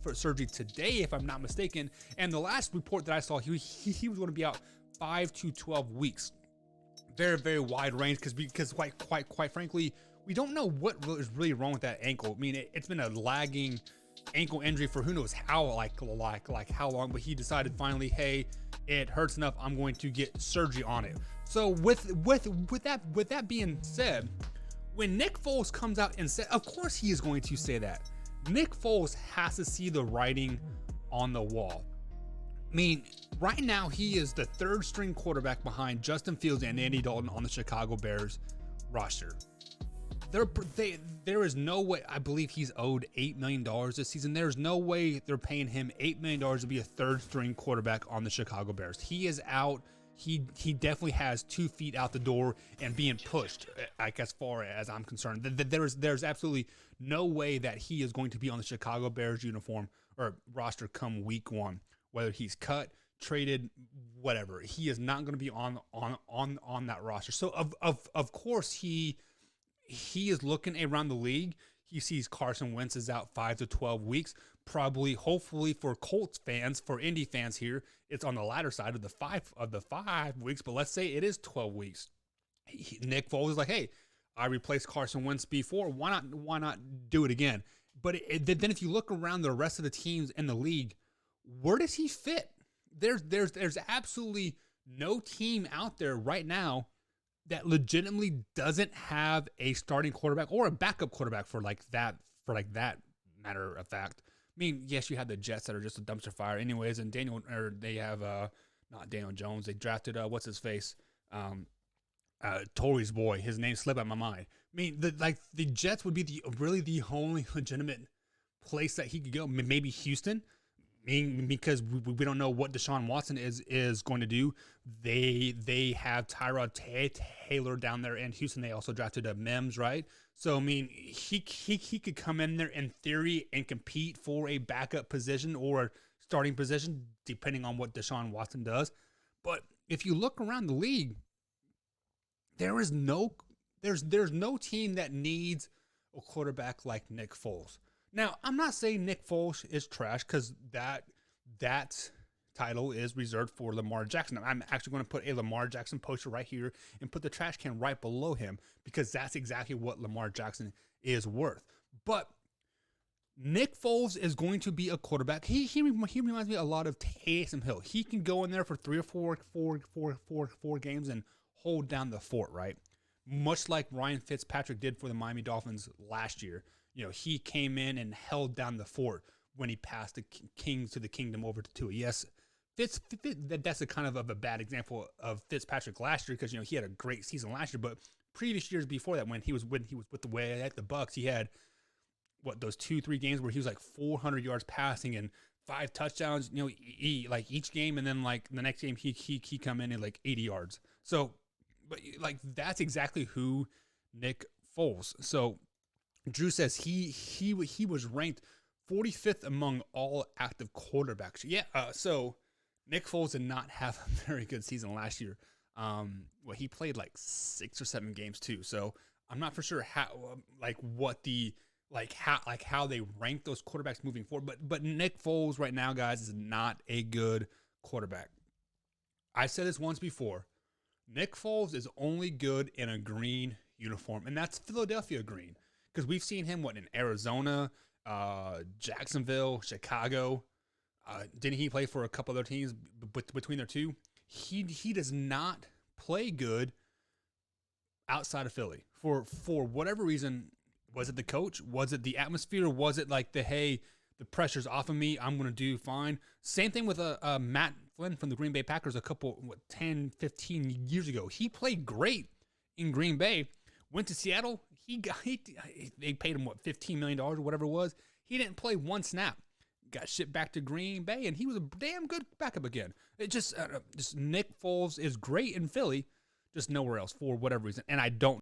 for surgery today, if I'm not mistaken. And the last report that I saw, he was going to be out 5 to 12 weeks. Very, very wide range because quite frankly, we don't know what is really wrong with that ankle. I mean, it's been a lagging ankle injury for who knows how like how long, but he decided finally, hey, it hurts enough, I'm going to get surgery on it. So with that being said, when Nick Foles comes out and said, of course he is going to say that. Nick Foles has to see the writing on the wall. I mean, right now he is the third string quarterback behind Justin Fields and Andy Dalton on the Chicago Bears roster. There is no way. I believe he's owed $8 million this season. There's no way they're paying him $8 million to be a third string quarterback on the Chicago Bears. He is out. He definitely has 2 feet out the door and being pushed, like, as far as I'm concerned. There's absolutely no way that he is going to be on the Chicago Bears uniform or roster come week 1. Whether he's cut, traded, whatever, he is not going to be on that roster. So of course he is looking around the league. He sees Carson Wentz is out 5 to 12 weeks. Probably, hopefully for Colts fans, for Indy fans here, it's on the latter side of the 5 weeks. But let's say it is 12 weeks. Nick Foles is like, hey, I replaced Carson Wentz before. Why not do it again? But then if you look around the rest of the teams in the league, where does he fit? There's absolutely no team out there right now that legitimately doesn't have a starting quarterback or a backup quarterback for that matter of fact. I mean, yes, you have the Jets that are just a dumpster fire anyways, and they have not Daniel Jones. They drafted what's his face, Torrey's boy. His name slipped out of my mind. I mean, the Jets would be the only legitimate place that he could go. Maybe Houston. Because we don't know what Deshaun Watson is going to do. They have Tyrod Taylor down there in Houston. They also drafted a Mims, right? So I mean, he could come in there in theory and compete for a backup position or a starting position, depending on what Deshaun Watson does. But if you look around the league, there's no team that needs a quarterback like Nick Foles. Now, I'm not saying Nick Foles is trash because that title is reserved for Lamar Jackson. I'm actually going to put a Lamar Jackson poster right here and put the trash can right below him because that's exactly what Lamar Jackson is worth. But Nick Foles is going to be a quarterback. He reminds me a lot of Taysom Hill. He can go in there for 3 or 4 games and hold down the fort, right? Much like Ryan Fitzpatrick did for the Miami Dolphins last year. You know, he came in and held down the fort when he passed the Kings to the Kingdom over to Tua. Yes, that's a kind of a bad example of Fitzpatrick last year because, you know, he had a great season last year. But previous years before that, when he was with the way at the Bucs, he had those 2-3 games where he was like 400 yards passing and 5 touchdowns. You know, each game, and then like the next game he come in at like 80 yards. So, but like that's exactly who Nick Foles. So. Drew says he was ranked 45th among all active quarterbacks. Yeah, so Nick Foles did not have a very good season last year. He played like 6 or 7 games too. So I'm not for sure how how they rank those quarterbacks moving forward. But Nick Foles right now, guys, is not a good quarterback. I said this once before. Nick Foles is only good in a green uniform, and that's Philadelphia green. Because we've seen him, in Arizona, Jacksonville, Chicago. Didn't he play for a couple other teams between their two? He does not play good outside of Philly. For whatever reason, was it the coach? Was it the atmosphere? Was it like the pressure's off of me, I'm going to do fine? Same thing with Matt Flynn from the Green Bay Packers a couple, 10, 15 years ago. He played great in Green Bay. Went to Seattle. They paid him $15 million or whatever it was. He didn't play one snap. Got shipped back to Green Bay, and he was a damn good backup again. It just Nick Foles is great in Philly, just nowhere else for whatever reason. And I don't